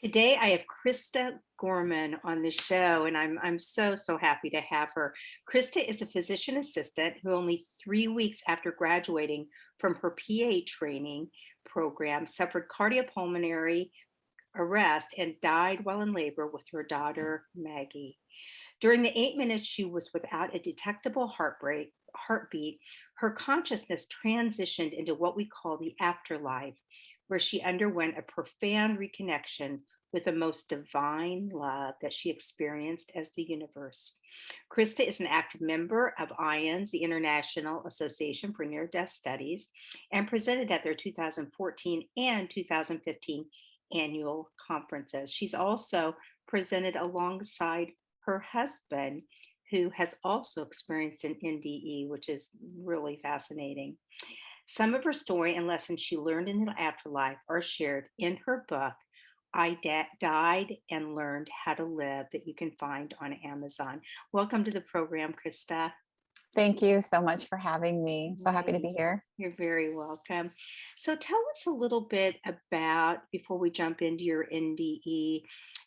Today I have Krista Gorman on the show, and I'm so happy to have her. Krista is a physician assistant who only 3 weeks after graduating from her PA training program suffered cardiopulmonary arrest and died while in labor with her daughter Maggie. During the 8 minutes she was without a detectable heartbeat, her consciousness transitioned into what we call the afterlife, where she underwent a profound reconnection with the most divine love that she experienced as the universe. Krista is an active member of IONS, the International Association for Near Death Studies, and presented at their 2014 and 2015 annual conferences. She's also presented alongside her husband, who has also experienced an NDE, which is really fascinating. Some of her story and lessons she learned in the afterlife are shared in her book, Died and Learned How to Live, that you can find on Amazon. Welcome to the program, Krista. Thank you so much for having me. So happy to be here. You're very welcome. So tell us a little bit about, before we jump into your NDE,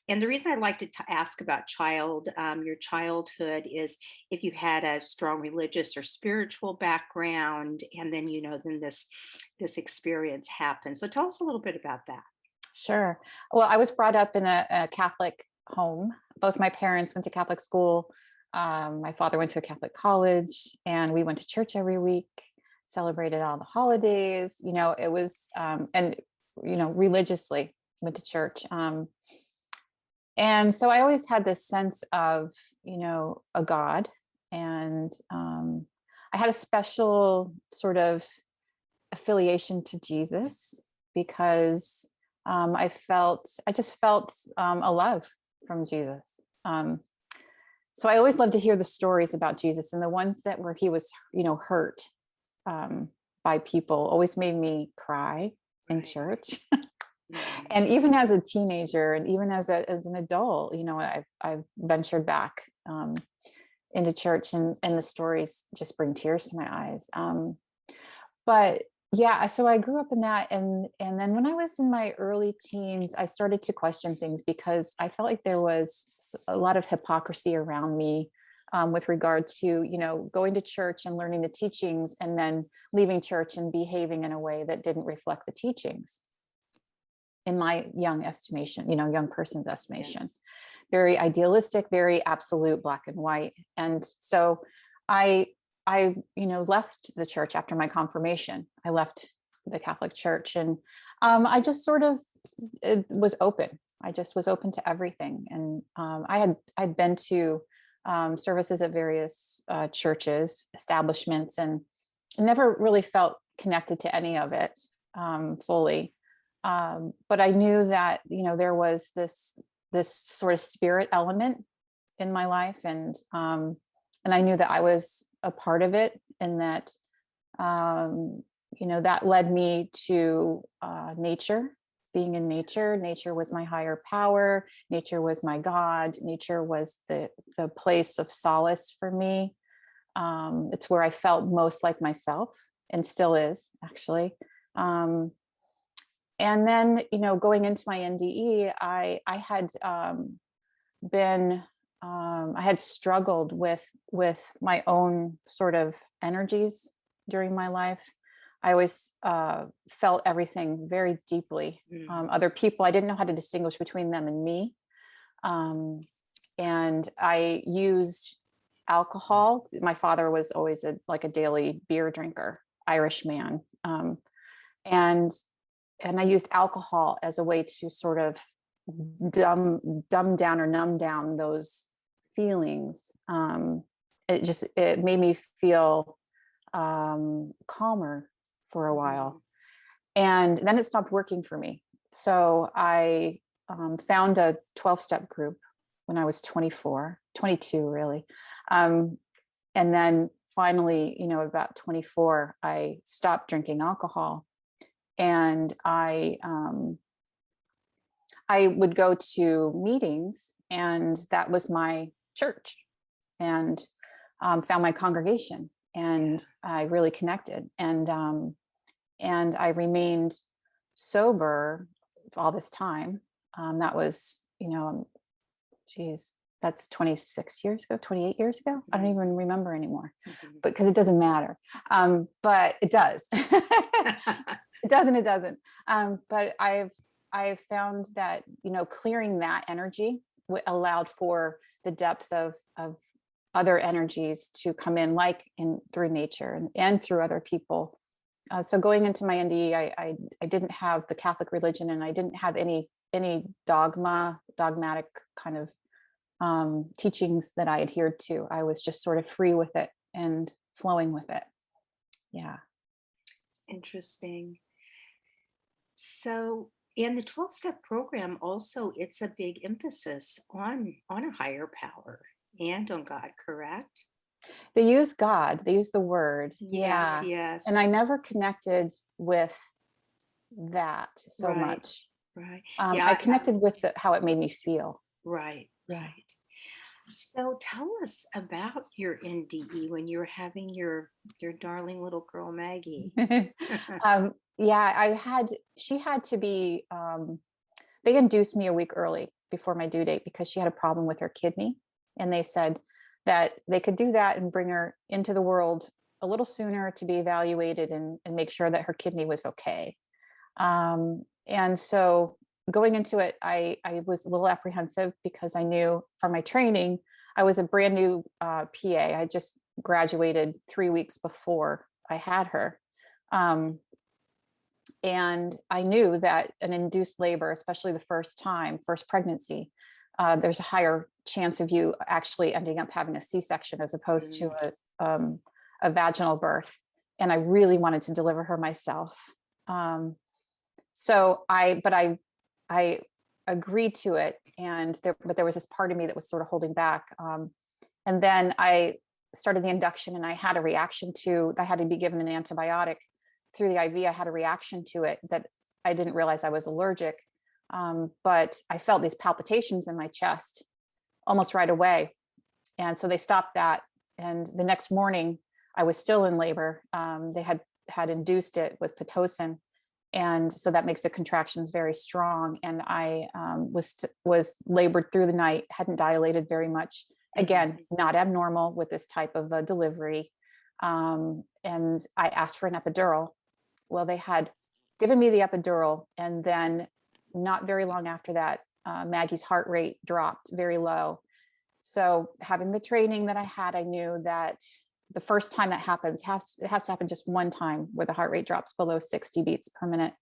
and the reason I'd like to ask about your childhood is if you had a strong religious or spiritual background, and then then this experience happened. So tell us a little bit about that. Sure. Well, I was brought up in a Catholic home. Both my parents went to Catholic school. My father went to a Catholic college, and we went to church every week, celebrated all the holidays. It was, and religiously went to church. And so I always had this sense of, a God, and I had a special sort of affiliation to Jesus because I just felt a love from Jesus. So I always loved to hear the stories about Jesus, and the ones where he was, hurt by people always made me cry in church. And even as a teenager, and even as an adult, I've ventured back into church, and the stories just bring tears to my eyes. But yeah, so I grew up in that, and then when I was in my early teens, I started to question things because I felt like there was a lot of hypocrisy around me with regard to, going to church and learning the teachings, and then leaving church and behaving in a way that didn't reflect the teachings. In my young person's estimation, yes. Very idealistic, very absolute, black and white. And so I left the church after my confirmation. I left the Catholic Church, and I just sort of was open. I just was open to everything. And I'd been to services at various churches, establishments, and never really felt connected to any of it fully. But I knew that, there was this sort of spirit element in my life, and I knew that I was a part of it, and that, that led me to nature, being in nature. Nature was my higher power. Nature was my God. Nature was the place of solace for me. It's where I felt most like myself, and still is, actually. And then, going into my NDE, I had struggled with my own sort of energies during my life. I always felt everything very deeply. Other people, I didn't know how to distinguish between them and me. And I used alcohol. My father was always a daily beer drinker, Irish man. And I used alcohol as a way to sort of dumb down or numb down those feelings. It made me feel calmer for a while. And then it stopped working for me. So I found a 12-step group when I was 22 really. And then finally, about 24, I stopped drinking alcohol. And I would go to meetings, and that was my church, and found my congregation, and I really connected. And I remained sober all this time. That was, geez, that's 26 years ago, 28 years ago. I don't even remember anymore, but because it doesn't matter. But it does. It does and it doesn't. But I've found that, clearing that energy allowed for the depth of other energies to come in, like through nature and through other people. So going into my NDE, I didn't have the Catholic religion, and I didn't have any dogmatic kind of teachings that I adhered to. I was just sort of free with it and flowing with it. Yeah. Interesting. So in the 12-step program, also, it's a big emphasis on a higher power and on God, correct? They use God, they use the word. Yes, Yeah. yes. And I never connected with that so Right, much. right. I Yeah, connected with how it made me feel. right, Yeah. right. So tell us about your NDE when you were having your darling little girl Maggie. Yeah, she had to be, they induced me a week early before my due date because she had a problem with her kidney. And they said that they could do that and bring her into the world a little sooner to be evaluated and make sure that her kidney was okay. And so going into it, I was a little apprehensive because I knew from my training, I was a brand new PA. I just graduated 3 weeks before I had her. And I knew that an induced labor, especially the first pregnancy, there's a higher chance of you actually ending up having a C-section as opposed to a vaginal birth. And I really wanted to deliver her myself. So I agreed to it, but there was this part of me that was sort of holding back. And then I started the induction, and I had a reaction I had to be given an antibiotic through the IV. I had a reaction to it that I didn't realize I was allergic. But I felt these palpitations in my chest almost right away. And so they stopped that. And the next morning I was still in labor. They had induced it with Pitocin. And so that makes the contractions very strong. And I was labored through the night, hadn't dilated very much. Again, not abnormal with this type of a delivery. And I asked for an epidural. Well, they had given me the epidural. And then not very long after that, Maggie's heart rate dropped very low. So having the training that I had, I knew that the first time that happens, it has to happen just one time where the heart rate drops below 60 beats per minute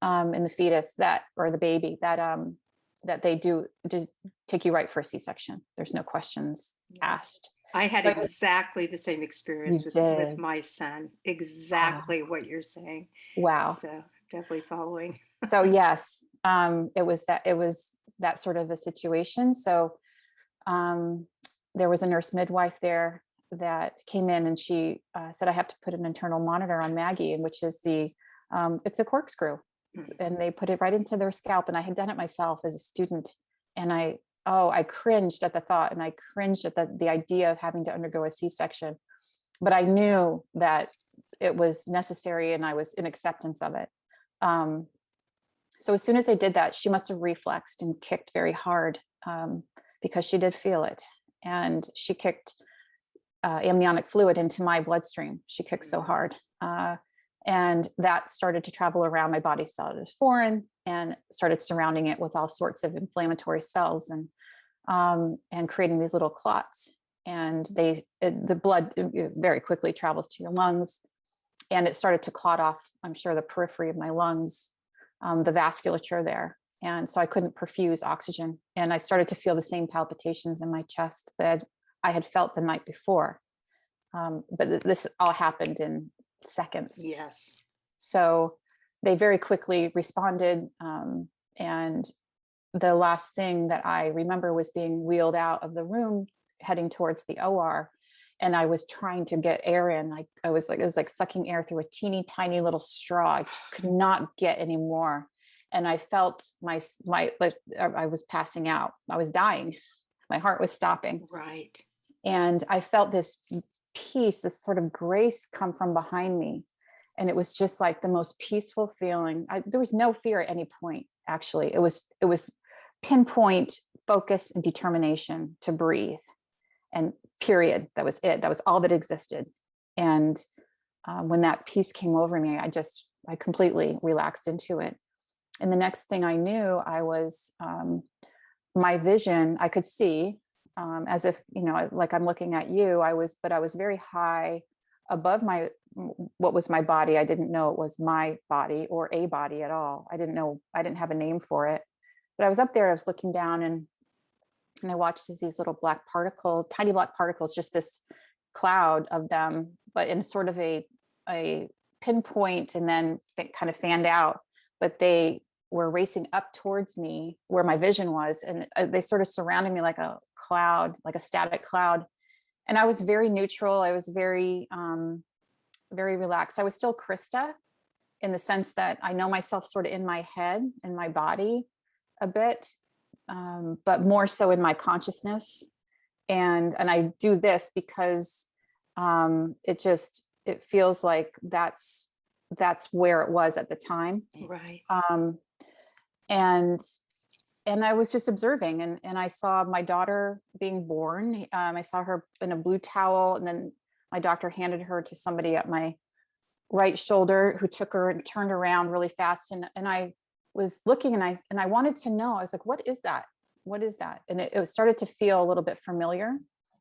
in the fetus or the baby, that they do just take you right for a C-section. There's no questions asked. I had exactly the same experience with my son. Exactly what you're saying. Wow. So definitely following. So yes, it was that sort of a situation. So there was a nurse midwife there that came in, and she said, I have to put an internal monitor on Maggie, and which is it's a corkscrew, and they put it right into their scalp. And I had done it myself as a student, and I cringed at the thought, and I cringed at the idea of having to undergo a C-section, but I knew that it was necessary, and I was in acceptance of it. So as soon as I did that, she must have reflexed and kicked very hard, because she did feel it, and she kicked amniotic fluid into my bloodstream. She kicked so hard, and that started to travel around my body, started foreign, and started surrounding it with all sorts of inflammatory cells, and creating these little clots. And the blood very quickly travels to your lungs, and it started to clot off, I'm sure, the periphery of my lungs, the vasculature there. And so I couldn't perfuse oxygen. And I started to feel the same palpitations in my chest that I had felt the night before. But this all happened in seconds. Yes. So they very quickly responded. And the last thing that I remember was being wheeled out of the room, heading towards the OR. And I was trying to get air in. It was like sucking air through a teeny tiny little straw. I just could not get any more. And I felt I was passing out. I was dying. My heart was stopping. Right. And I felt this peace, this sort of grace come from behind me. And it was just like the most peaceful feeling. There was no fear at any point, actually. It was pinpoint focus and determination to breathe, and period. That was it. That was all that existed. And when that peace came over me, I completely relaxed into it. And the next thing I knew, I was, my vision, I could see, as if, like I'm looking at you, but I was very high above what was my body. I didn't know it was my body or a body at all. I didn't have a name for it, but I was up there, I was looking down, and I watched as these little black particles, tiny black particles, just this cloud of them, but in sort of a pinpoint, and then kind of fanned out, but they were racing up towards me where my vision was. And they sort of surrounded me like a cloud, like a static cloud. And I was very neutral. I was very, very relaxed. I was still Krista, in the sense that I know myself sort of in my head and my body a bit, but more so in my consciousness. And I do this because it feels like that's where it was at the time. Right. And I was just observing, and I saw my daughter being born. I saw her in a blue towel, and then my doctor handed her to somebody at my right shoulder, who took her and turned around really fast. And I was looking, and I wanted to know, I was like, what is that? What is that? And it started to feel a little bit familiar.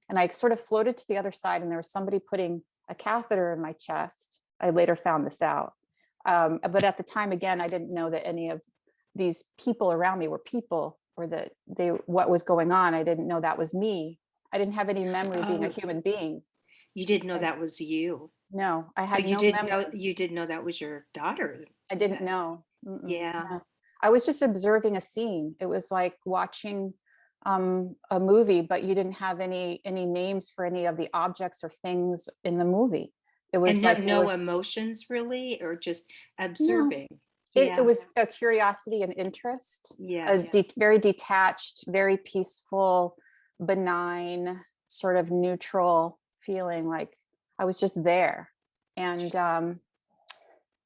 And I sort of floated to the other side, and there was somebody putting a catheter in my chest. I later found this out. But at the time, again, I didn't know that any of these people around me were people, or that what was going on. I didn't know that was me. I didn't have any memory of being a human being. You didn't know that was you. No, I had So you no didn't memory. know, you didn't know that was your daughter. I didn't know. Yeah. No. I was just observing a scene. It was like watching a movie, but you didn't have any names for any of the objects or things in the movie. It was And like no emotions really, or just no. observing. It Yeah. was a curiosity and interest, Yes. very detached, very peaceful, benign, sort of neutral feeling, like I was just there. And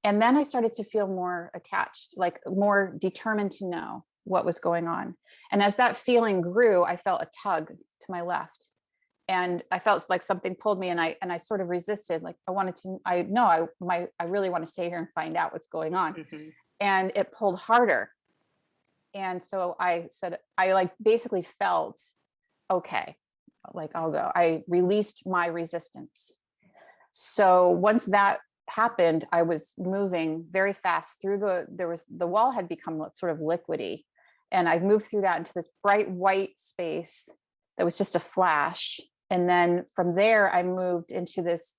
then I started to feel more attached, like more determined to know what was going on. And as that feeling grew, I felt a tug to my left. And I felt like something pulled me, and I sort of resisted. Like I really want to stay here and find out what's going on. Mm-hmm. And it pulled harder. And so I said, I like basically felt, okay, like I'll go. I released my resistance. So once that happened, I was moving very fast through the wall had become sort of liquidy. And I moved through that into this bright white space that was just a flash. And then from there, I moved into this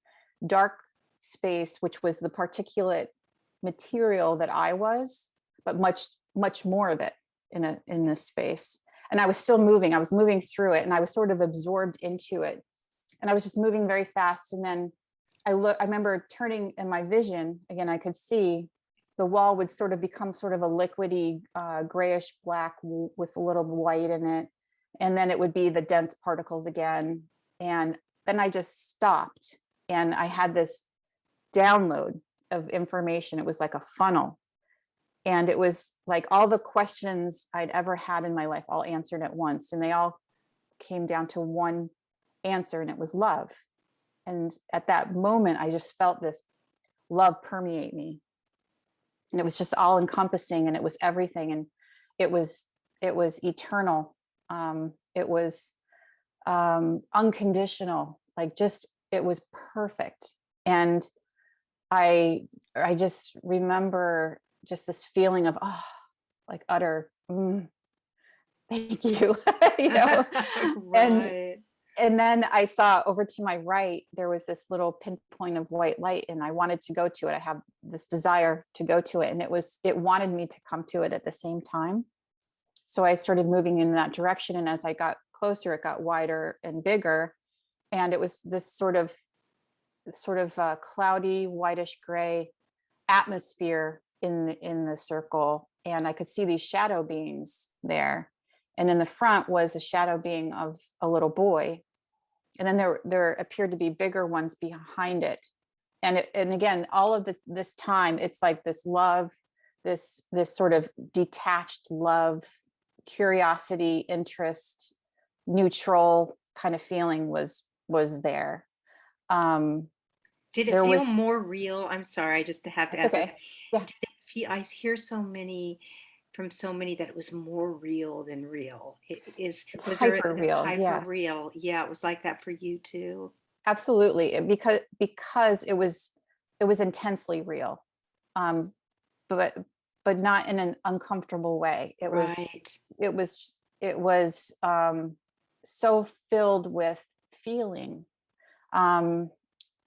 dark space, which was the particulate material that I was, but much, much more of it in this space. And I was still moving. I was moving through it, and I was sort of absorbed into it. And I was just moving very fast. And then I remember turning in my vision, again, I could see the wall would sort of become sort of a liquidy, grayish black with a little white in it. And then it would be the dense particles again. And then I just stopped, and I had this download of information. It was like a funnel. And it was like all the questions I'd ever had in my life, all answered at once. And they all came down to one answer, and it was love. And at that moment, I just felt this love permeate me. And it was just all encompassing, and it was everything. And it was eternal. It was unconditional, like just, it was perfect. And I just remember just this feeling of, like utter, thank you, Right. And then I saw over to my right, there was this little pinpoint of white light, and I wanted to go to it. I have this desire to go to it. And it wanted me to come to it at the same time. So I started moving in that direction. And as I got closer, it got wider and bigger. And it was this sort of cloudy, whitish gray atmosphere in the circle. And I could see these shadow beings there. And in the front was a shadow being of a little boy. And then there appeared to be bigger ones behind it. And again, all of this time, it's like this love, this sort of detached love curiosity, interest, neutral kind of feeling was there. Did it There feel was, more real? I'm sorry, I just have to it's ask this. okay. Yeah, Did it feel, I hear so many from so many that it was more real than real. it's Was there hyper this real. hyper Yes, real? Yeah, it was like that for you too. absolutely. Because it was intensely real. Um, but not in an uncomfortable way. Right. It was it was so filled with feeling. Um,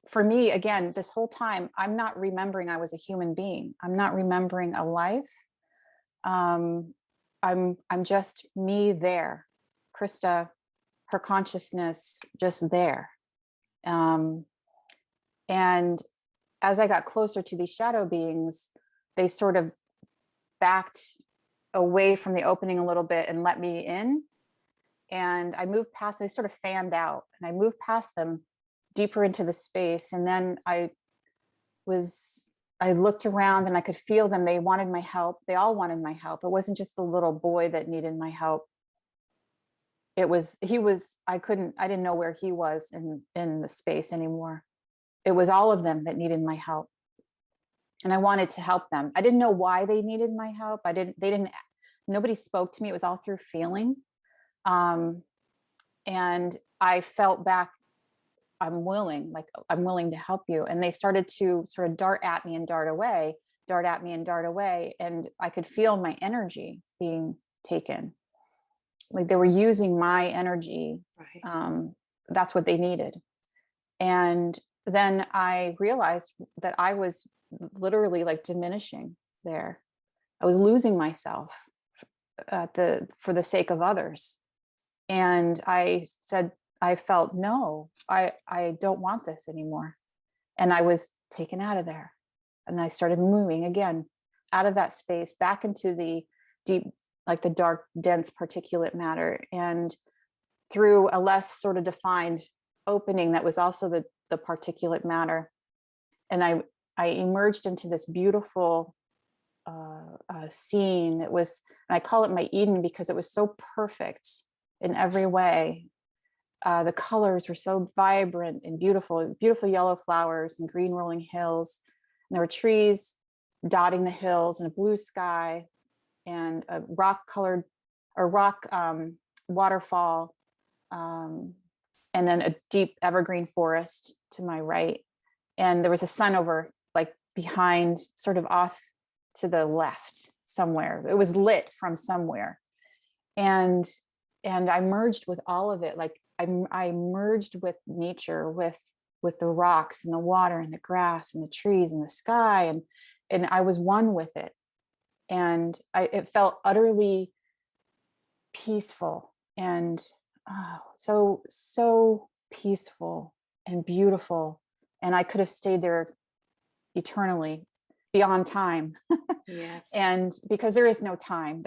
for me, again, this whole time, I'm not remembering I was a human being. I'm not remembering a life. Um, I'm just me there, Krista, her consciousness just there. Um, and as I got closer to these shadow beings, they sort of backed away from the opening a little bit and let me in. And I moved past, they sort of fanned out, and I moved past them deeper into the space. And then I looked around and I could feel them. They wanted my help. They all wanted my help. It wasn't just the little boy that needed my help. I didn't know where he was in the space anymore. It was all of them that needed my help. And I wanted to help them. I didn't know why they needed my help. Nobody spoke to me. It was all through feeling. And I felt back, I'm willing to help you. And they started to sort of dart at me and dart away, dart at me and dart away. And I could feel my energy being taken. Like they were using my energy. Right. That's what they needed. And then I realized that I was literally like diminishing there. I was losing myself for the sake of others. And I felt, no, I don't want this anymore. And I was taken out of there. And I started moving again out of that space back into the deep, like the dark, dense particulate matter, and through a less sort of defined opening that was also the particulate matter. And I emerged into this beautiful scene. It was, and I call it my Eden because it was so perfect in every way. The colors were so vibrant and beautiful, beautiful yellow flowers and green rolling hills. And there were trees dotting the hills and a blue sky and a rock waterfall. And then a deep evergreen forest to my right. And there was a sun over, like behind, sort of off to the left somewhere. It was lit from somewhere. And I merged with all of it. Like I merged with nature, with the rocks and the water and the grass and the trees and the sky. And I was one with it. And it felt utterly peaceful and so peaceful and beautiful. And I could have stayed there eternally, beyond time. Yes. And because there was no time.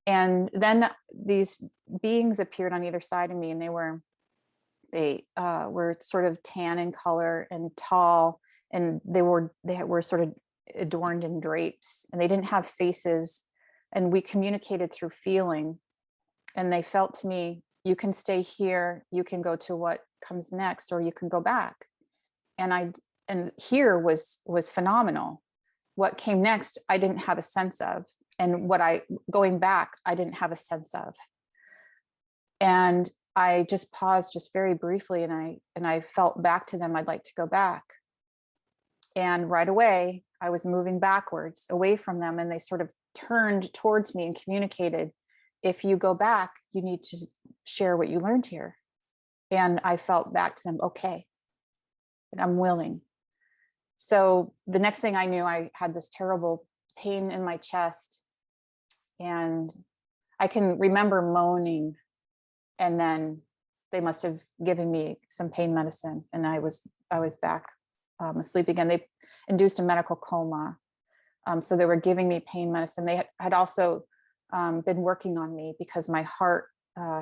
And then these beings appeared on either side of me, and they were sort of tan in color and tall, and they were sort of adorned in drapes, and they didn't have faces. And we communicated through feeling. And they felt to me, you can stay here, you can go to what comes next, or you can go back. And here was phenomenal. What came next, I didn't have a sense of. And going back, I didn't have a sense of. And I just paused just very briefly, and I felt back to them, I'd like to go back. And right away, I was moving backwards away from them, and they sort of turned towards me and communicated, if you go back, you need to share what you learned here. And I felt back to them, okay, and I'm willing. So the next thing I knew, I had this terrible pain in my chest, and I can remember moaning, and then they must have given me some pain medicine, and I was back asleep again. They induced a medical coma. So they were giving me pain medicine. They had also been working on me because my heart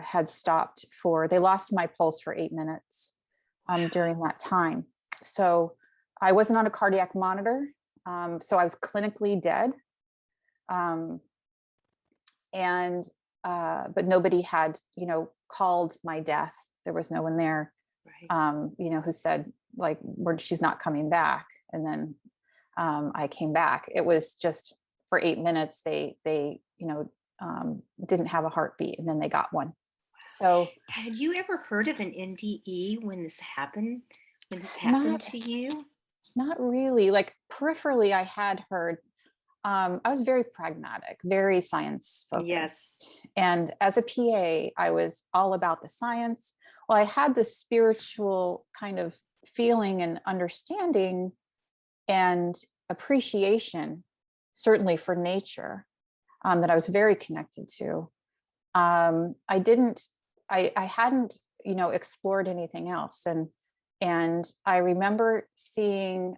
had stopped they lost my pulse for 8 minutes during that time. So I wasn't on a cardiac monitor. So I was clinically dead. And but nobody had, called my death. There was no one there, Right. who said like, she's not coming back. And then I came back. It was just for 8 minutes. They didn't have a heartbeat, and then they got one. So Had you ever heard of an NDE when this happened? When this happened not to you? not really. Like peripherally, I had heard. I was very pragmatic, very science Yes. focused. And as a PA, I was all about the science. Well, I had this spiritual kind of feeling and understanding and appreciation, certainly for nature, that I was very connected to. I didn't, I hadn't, explored anything else. And I remember seeing,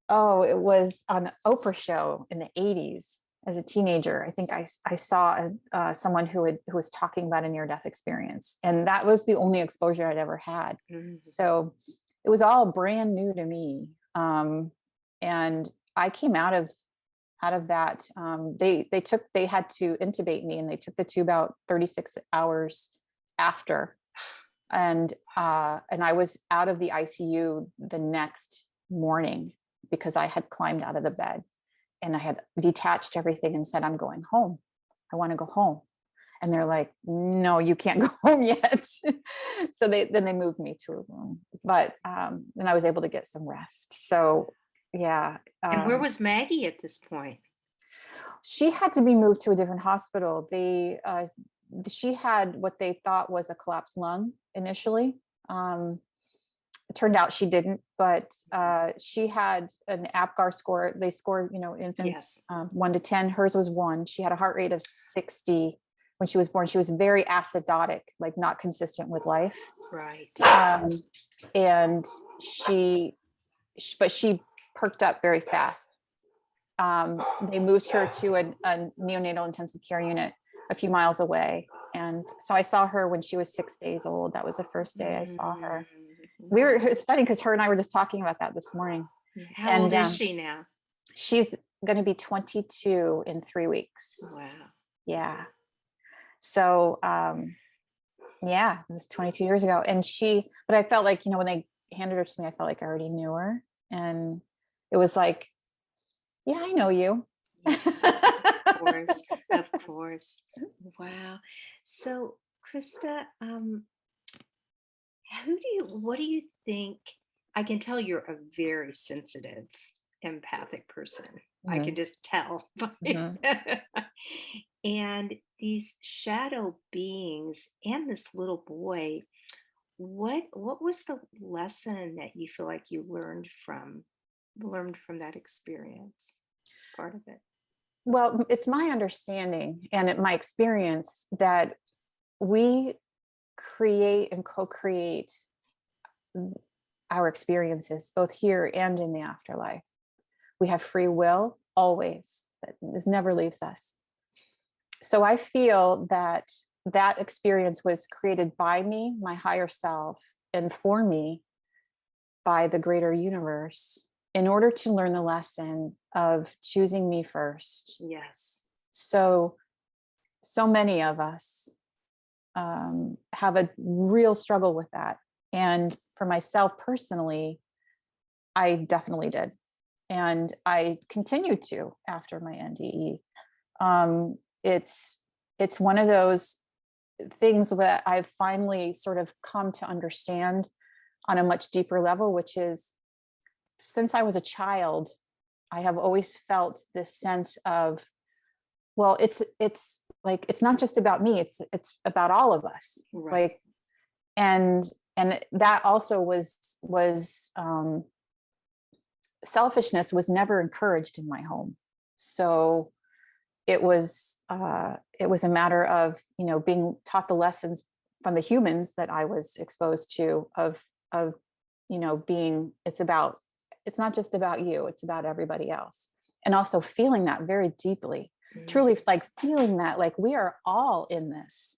it was on an Oprah show in the 80s as a teenager. I think I saw someone who was talking about a near-death experience, and that was the only exposure I'd ever had. Mhm. So it was all brand new to me. And I came out of that. They had to intubate me, and they took the tube out 36 hours after. And I was out of the ICU the next morning because I had climbed out of the bed and I had detached everything and said, I'm going home. I want to go home. And they're like, no, you can't go home yet. So then they moved me to a room, but then I was able to get some rest. So yeah. And where was Maggie at this point? She had to be moved to a different hospital. She had what they thought was a collapsed lung initially. It turned out she didn't, but she had an APGAR score. They score, infants Yes. 1 to 10. Hers was 1. She had a heart rate of 60 when she was born. She was very acidotic, like not consistent with life. Right. And but she perked up very fast. They moved her to a neonatal intensive care unit a few miles away. And so I saw her when she was 6 days old. That was the first day I saw her. It's funny because her and I were just talking about that this morning. How old is she now? She's going to be 22 in 3 weeks. Wow. Yeah. So, yeah, it was 22 years ago. And but I felt like, when they handed her to me, I felt like I already knew her. And it was like, yeah, I know you. Of course. Of course. Wow. So, Krista, what do you think? I can tell you're a very sensitive, empathic person. I can just tell. Mhm. And these shadow beings and this little boy, what was the lesson that you feel like you learned from that experience? Part of it. Well, it's my understanding and my experience that we create and co-create our experiences both here and in the afterlife. We have free will always. This never leaves us. So I feel that experience was created by me, my higher self, and for me by the greater universe in order to learn the lesson of choosing me first. Yes. So many of us have a real struggle with that. And for myself personally, I definitely did. And I continued to after my NDE. It's one of those things that I've finally sort of come to understand on a much deeper level, which is since I was a child, I have always felt this sense of, well, it's like, it's not just about me, it's about all of us. Right. Like, and that also was selfishness was never encouraged in my home. So it was a matter of, being taught the lessons from the humans that I was exposed to of being, it's not just about you, it's about everybody else. And also feeling that very deeply, truly, like feeling that like we are all in this.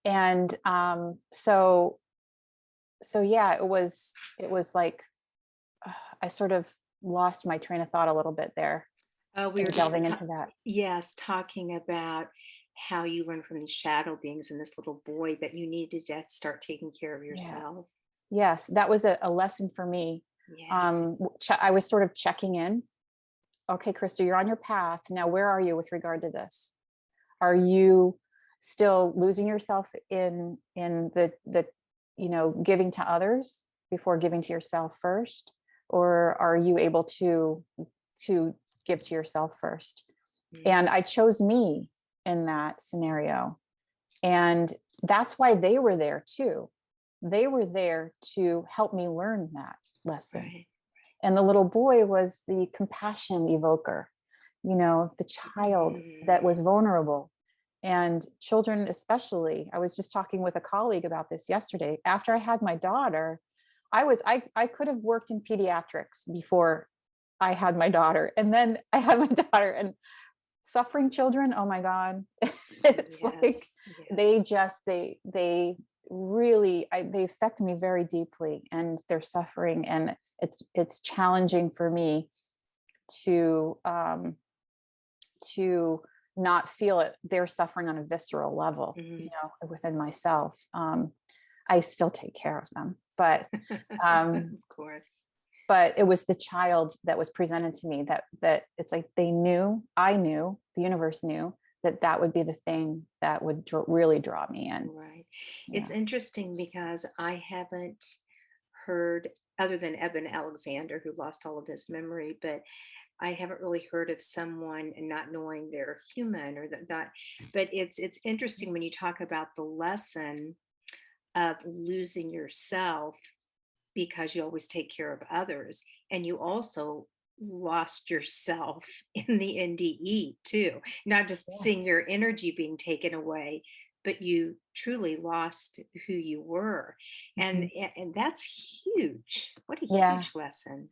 And so yeah, it was like I sort of lost my train of thought a little bit there. We were and just delving into that. yes, talking about how you learned from the shadow beings and this little boy that you needed to start taking care of Yeah. yourself. Yes, that was a lesson for me. Yeah. I was sort of checking in. Okay, Krista, you're on your path. Now, where are you with regard to this? Are you still losing yourself in the giving to others before giving to yourself first? Or are you able to give to yourself first? Mm, And I chose me in that scenario. And that's why they were there too. They were there to help me learn that lesson. right. And the little boy was the compassion evoker, the child that was Mm, vulnerable. And children, especially, I was just talking with a colleague about this yesterday. After I had my daughter, I could have worked in pediatrics before I had my daughter. And then I had my daughter, and suffering children, oh my God. It's like yes. Yes. they really they affect me very deeply, and their suffering, and it's challenging for me to to not feel it, their suffering on a visceral level, Mhm. within myself. I still take care of them, but um Of course. but it was the child that was presented to me that it's like I knew, the universe knew that that would be the thing that would really draw me in. Right. It's Yeah. interesting because I haven't heard, other than Eben Alexander, who lost all of his memory, but I haven't really heard of someone and not knowing they're human or that. But it's interesting when you talk about the lesson of losing yourself because you always take care of others, and you also lost yourself in the NDE too, not just Yeah. seeing your energy being taken away, but you truly lost who you were. and Mhm. and that's huge. What a Yeah, huge lesson.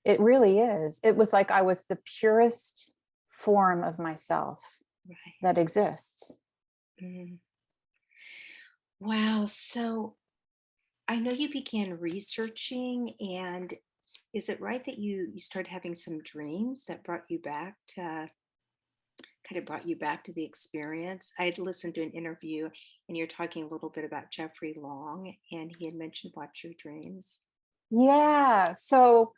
it really is. It was like I was the purest form of myself Right. that exists. Mm. Wow. So I know you began researching, and is it right that you started having some dreams that brought you back to kind of brought you back to the experience? I had listened to an interview and you're talking a little bit about Jeffrey Long, and he had mentioned watch your dreams. Yeah. So,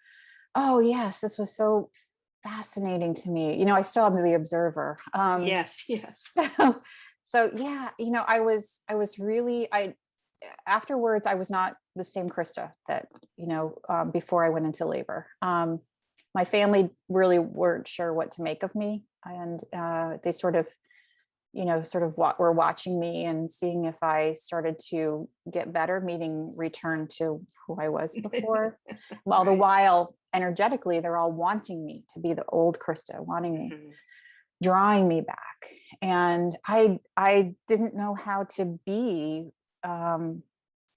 oh yes, this was so fascinating to me. I still am the observer. Yes, yes. So, so yeah, I was really, afterwards, I was not the same Krista that, before I went into labor. My family really weren't sure what to make of me. And they were watching me and seeing if I started to get better, meaning return to who I was before. All the Right. while, energetically, they're all wanting me to be the old Krista, wanting me, Mhm. drawing me back. And I didn't know how to be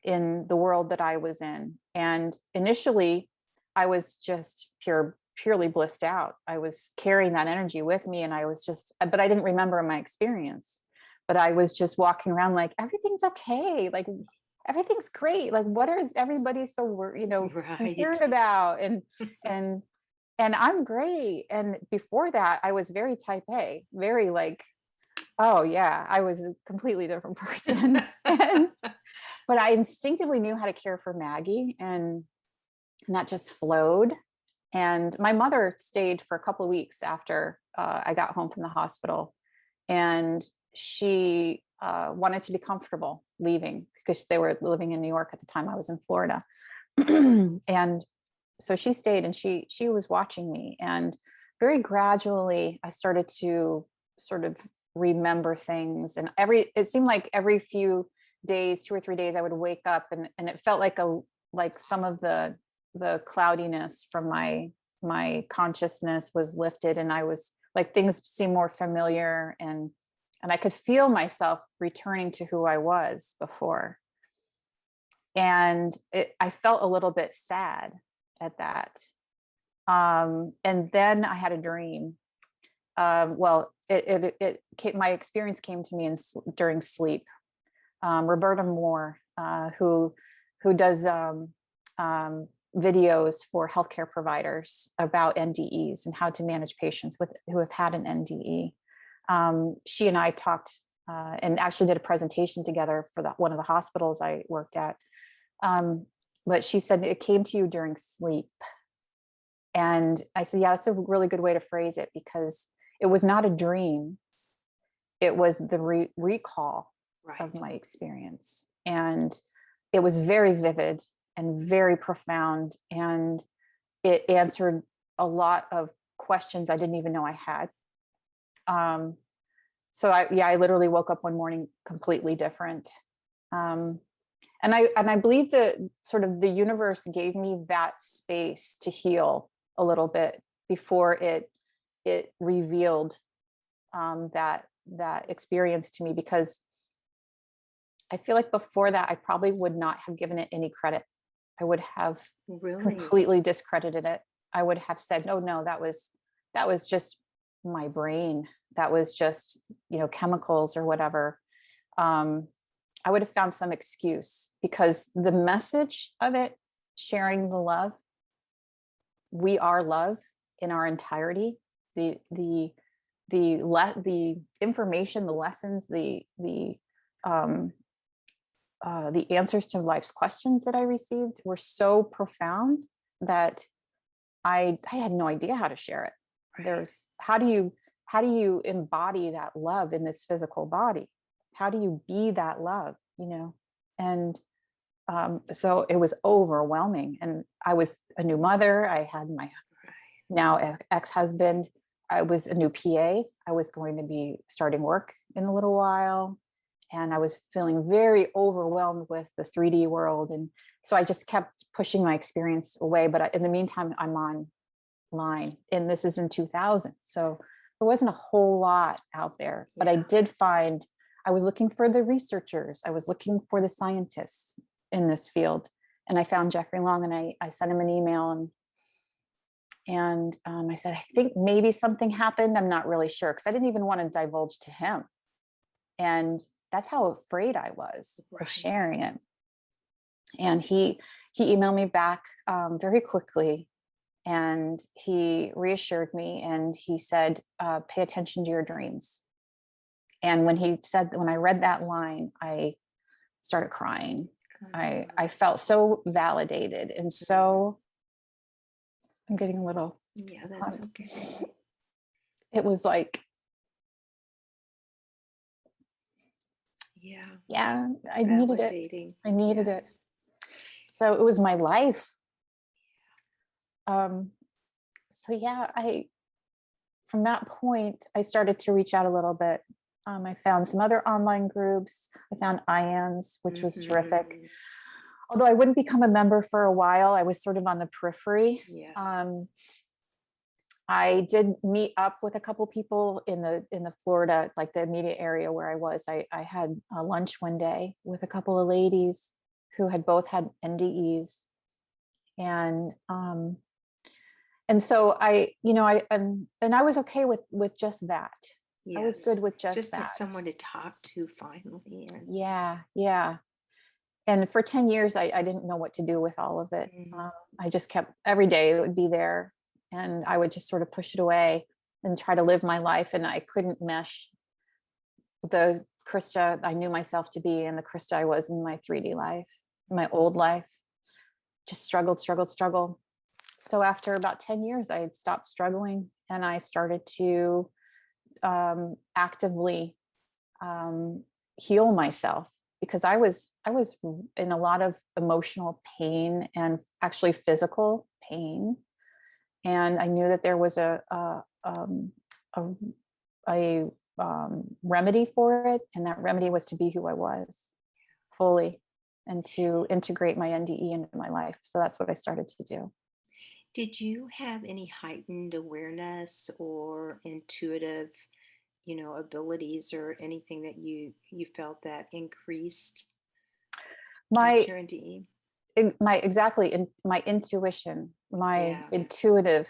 in the world that I was in. And initially, I was just purely blissed out. I was carrying that energy with me, and but I didn't remember my experience. But I was just walking around like everything's okay, like everything's great. Like what is everybody so Right. concerned about? And and I'm great. And before that, I was very type A, very like, oh yeah, I was a completely different person. And but I instinctively knew how to care for Maggie, and that just flowed. And my mother stayed for a couple of weeks after I got home from the hospital, and she wanted to be comfortable leaving because they were living in New York at the time. I was in Florida, and so she stayed, and she was watching me, and very gradually I started to sort of remember things. And it seemed like every few days, 2 or 3 days, I would wake up, and it felt like some of the cloudiness from my consciousness was lifted, and I was like, things seemed more familiar, and I could feel myself returning to who I was before. And I felt a little bit sad at that. And then I had a dream. Well, my experience came to me during sleep. Roberta Moore, who does videos for healthcare providers about NDEs and how to manage patients who have had an NDE. She and I talked and actually did a presentation together for one of the hospitals I worked at. But she said it came to you during sleep. And I said, yeah, that's a really good way to phrase it, because it was not a dream. It was the recall of my experience. And it was very vivid and very profound. And it answered a lot of questions I didn't even know I had. So I literally woke up one morning completely different. And I believe that sort of the universe gave me that space to heal a little bit before it revealed that experience to me, because I feel like before that I probably would not have given it any credit. I would have completely discredited it. I would have said, no, that was just my brain. That was just, chemicals or whatever. I would have found some excuse, because the message of it, sharing the love, we are love in our entirety. The information, the lessons, the answers to life's questions that I received were so profound that I had no idea how to share it. There's how do you embody that love in this physical body? How do you be that love, And so it was overwhelming. And I was a new mother. I had my now ex-husband. I was a new PA. I was going to be starting work in a little while. And I was feeling very overwhelmed with the 3D world. And so I just kept pushing my experience away. But in the meantime, I'm online, and this is in 2000. So there wasn't a whole lot out there, but I did find, I was looking for the researchers. I was looking for the scientists in this field. And I found Jeffrey Long, and I sent him an email, and I said, I think maybe something happened. I'm not really sure, because I didn't even want to divulge to him. And that's how afraid I was of sharing it. And he emailed me back very quickly, and he reassured me, and he said, pay attention to your dreams. And when I read that line, I started crying. I felt so validated, and so I'm getting a little, that's okay. It was like, I needed it. I needed it. So it was my life. From that point, I started to reach out a little bit. I found some other online groups. I found IANS, which was terrific. Although I wouldn't become a member for a while, I was sort of on the periphery. I did meet up with a couple people in the Florida, like the immediate area where I was. I had a lunch one day with a couple of ladies who had both had NDEs, and so I was okay with just that. I was good with just that. Have someone to talk to finally. Yeah. And for 10 years, I didn't know what to do with all of it. I just kept, every day it would be there, and I would just sort of push it away and try to live my life. And I couldn't mesh the Krista I knew myself to be and the Krista I was in my 3D life, my old life. Just struggled. So after about 10 years, I had stopped struggling, and I started to actively heal myself, because I was in a lot of emotional pain, and actually physical pain. And I knew that there was a remedy for it. And that remedy was to be who I was fully, and to integrate my NDE into my life. So that's what I started to do. Did you have any heightened awareness or intuitive, abilities, or anything that you felt that increased my NDE? My intuition, my intuitive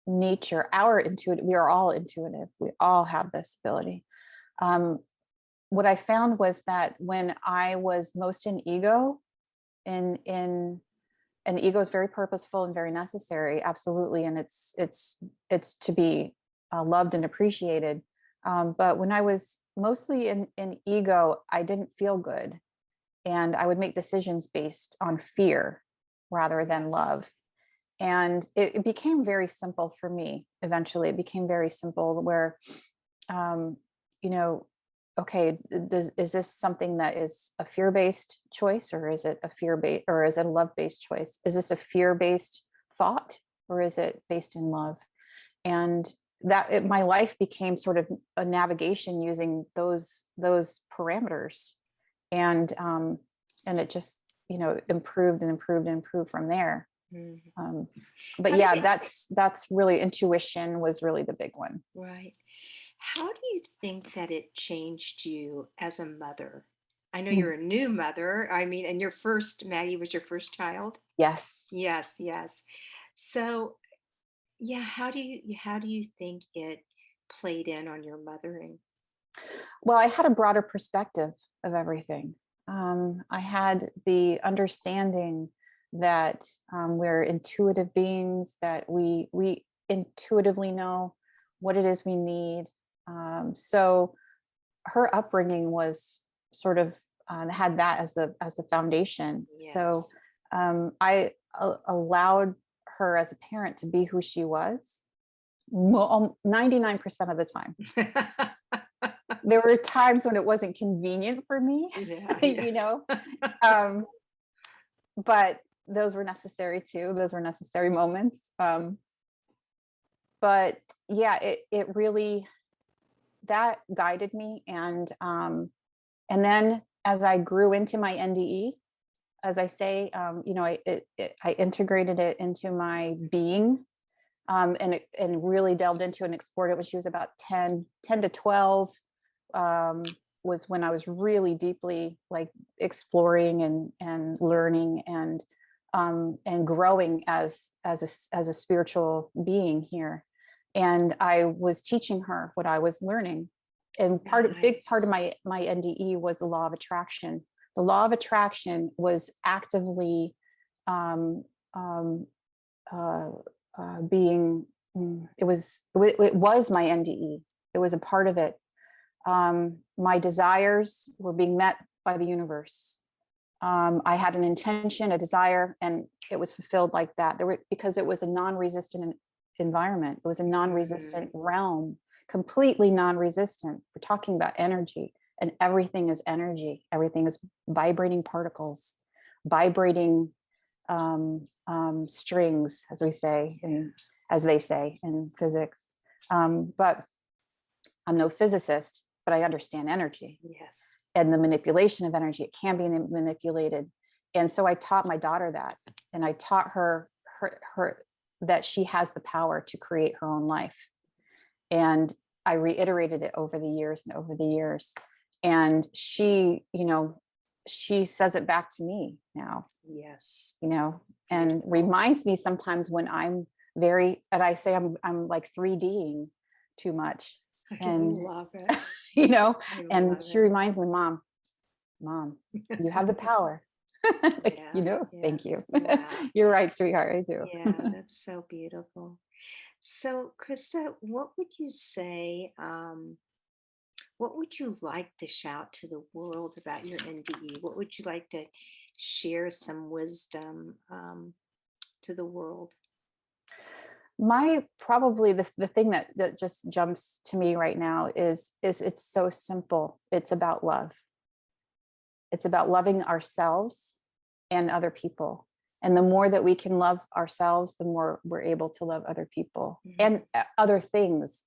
nature, we are all intuitive. We all have this ability. What I found was that when I was most in ego, in and ego is very purposeful and very necessary, absolutely, and it's to be loved and appreciated. But when I was mostly in ego, I didn't feel good, and I would make decisions based on fear rather than love. And it became very simple for me. Eventually, it became very simple where, you know, okay, is this something that is a fear-based choice, or is it a fear-based, or is it a love-based choice? Is this a fear-based thought, or is it based in love? And my life became sort of a navigation using those parameters, and it just, improved and improved and improved from there. But How yeah, did that's really, intuition was really the big one. Right. How do you think that it changed you as a mother? I know Mm. you're a new mother. I mean, and Maggie was your first child? Yes. Yes, yes. So, yeah, how do you think it played in on your mothering? Well, I had a broader perspective of everything. I had the understanding that we're intuitive beings, that we intuitively know what it is we need. So her upbringing was sort of, had that as the foundation. So Yes. I allowed her as a parent to be who she was 99% of the time. There were times when it wasn't convenient for me, Yeah, yeah. you know, um, but those were necessary too. Those were necessary moments. But yeah, it really, that guided me. And then as I grew into my NDE, as I say, I integrated it into my being, and really delved into and explored it when she was about 10 to 12, was when I was really deeply like exploring and learning and growing as a spiritual being here. And I was teaching her what I was learning. And big part of Nice. my NDE was the law of attraction. The law of attraction was actively um, um, uh, being, it was my NDE. It was a part of it. My desires were being met by the universe. I had an intention, a desire, and it was fulfilled like that. Because it was a non-resistant environment. It was a non-resistant realm, completely non-resistant. We're talking about energy, and everything is energy. Everything is vibrating particles, vibrating strings, as we say, and as they say in physics. But I'm no physicist, but I understand energy Yes. and the manipulation of energy. It can be manipulated. And so I taught my daughter that, and I taught her that she has the power to create her own life. And I reiterated it over the years and over the years. And she says it back to me now, Yes. and reminds me sometimes when I'm and I say I'm like 3Ding too much. I And, love it. I and love she it. reminds me, mom, you have the power. Like, Yeah, yeah, thank you. yeah, You're right, sweetheart. I do. yeah. That's so beautiful. So, Krista, what would you say? What would you like to shout to the world about your NDE? What would you like to share some wisdom to the world? Probably the thing that just jumps to me right now is it's so simple. It's about love. It's about loving ourselves and other people. And the more that we can love ourselves, the more we're able to love other people and other things,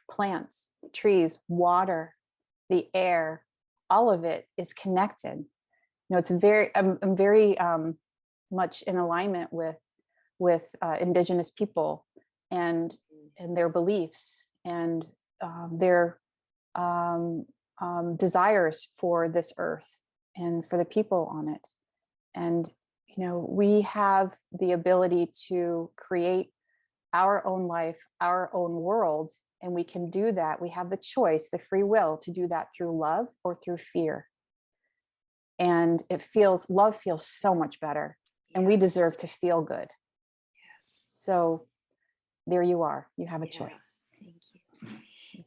plants, trees, water, the air, all of it is connected. I'm very much in alignment with Indigenous people and their beliefs and their desires for this earth and for the people on it. And we have the ability to create our own life, our own world, and we can do that. We have the choice, the free will to do that through love or through fear. And love feels so much better. and we Yes. deserve to feel good. Yes. So there you are. You have a Yeah. choice. Thank you.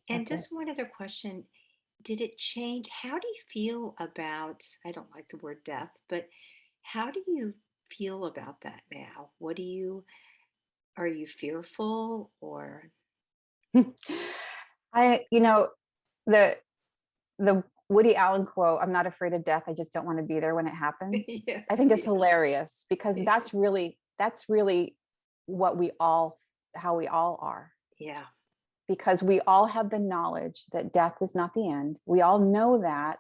And That's it. just one other question. Did it change? How do you feel about, I don't like the word death, but how do you feel about that now? Are you fearful or? You know, the the Woody Allen quote, "I'm not afraid of death. I just don't want to be there when it happens." I Yes, think it's yes. hilarious because that's really what we all how we all are. Yeah. Because we all have the knowledge that death is not the end. We all know that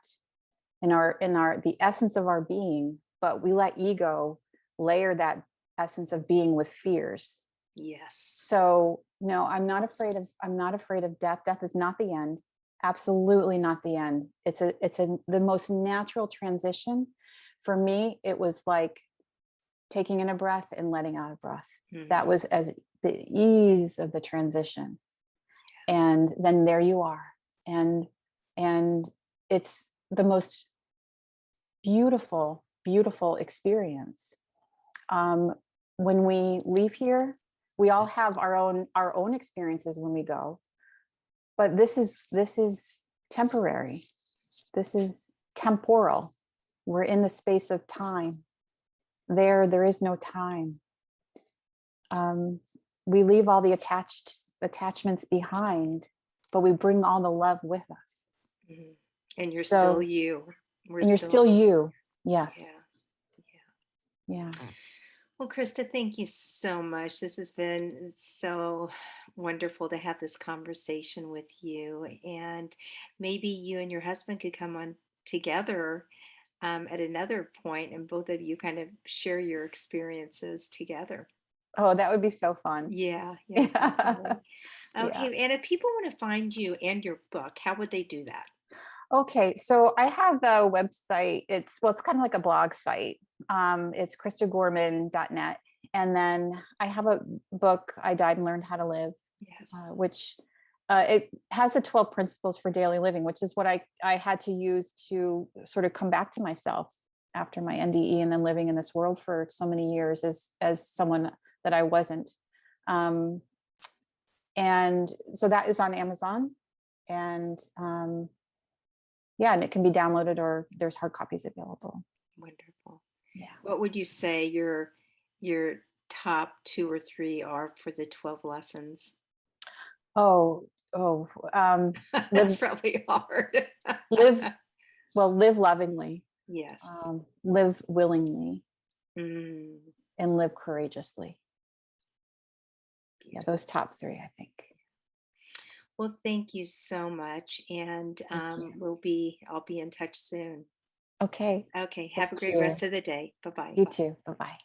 in our the essence of our being, but we let ego layer that essence of being with fears. Yes. So no, I'm not afraid of death. Death is not the end. Absolutely not the end. It's the most natural transition. For me, it was like taking in a breath and letting out a breath. That Mhm. was as the ease of the transition. And then there you are. And it's the most beautiful experience. um, when we leave here, we all have our own experiences when we go, but this is temporary. This is temporal. We're in the space of time. There is no time. um, we leave all the attachments behind, but we bring all the love with us. Mhm. And you're still So, you. We're and you're still, still you. Yes. yeah. Yeah. Well, Krista, thank you so much. This has been so wonderful to have this conversation with you. And maybe you and your husband could come on together at another point and both of you kind of share your experiences together. Oh, that would be so fun. Yeah, yeah, Yeah. definitely. Yeah. Okay, and if people want to find you and your book, how would they do that? Okay, so I have a website. It's kind of like a blog site. It's kristagorman.net. And then I have a book, I Died and Learned How to Live, Yes. which it has the 12 principles for daily living, which is what I had to use to sort of come back to myself after my NDE and then living in this world for so many years as someone that I wasn't. Um, and so that is on Amazon. And yeah, and it can be downloaded or there's hard copies available. Wonderful. Yeah. What would you say your top two or three are for the 12 lessons? Oh, That's live, probably hard. live, well, live lovingly, Yes. live willingly, Mm, and live courageously. Yeah, beautiful. those top three, I think. Well, thank you so much, and Thank you. I'll be in touch soon. Okay. Okay, have a Thank great you. rest of the day. Bye bye. You too. Bye bye.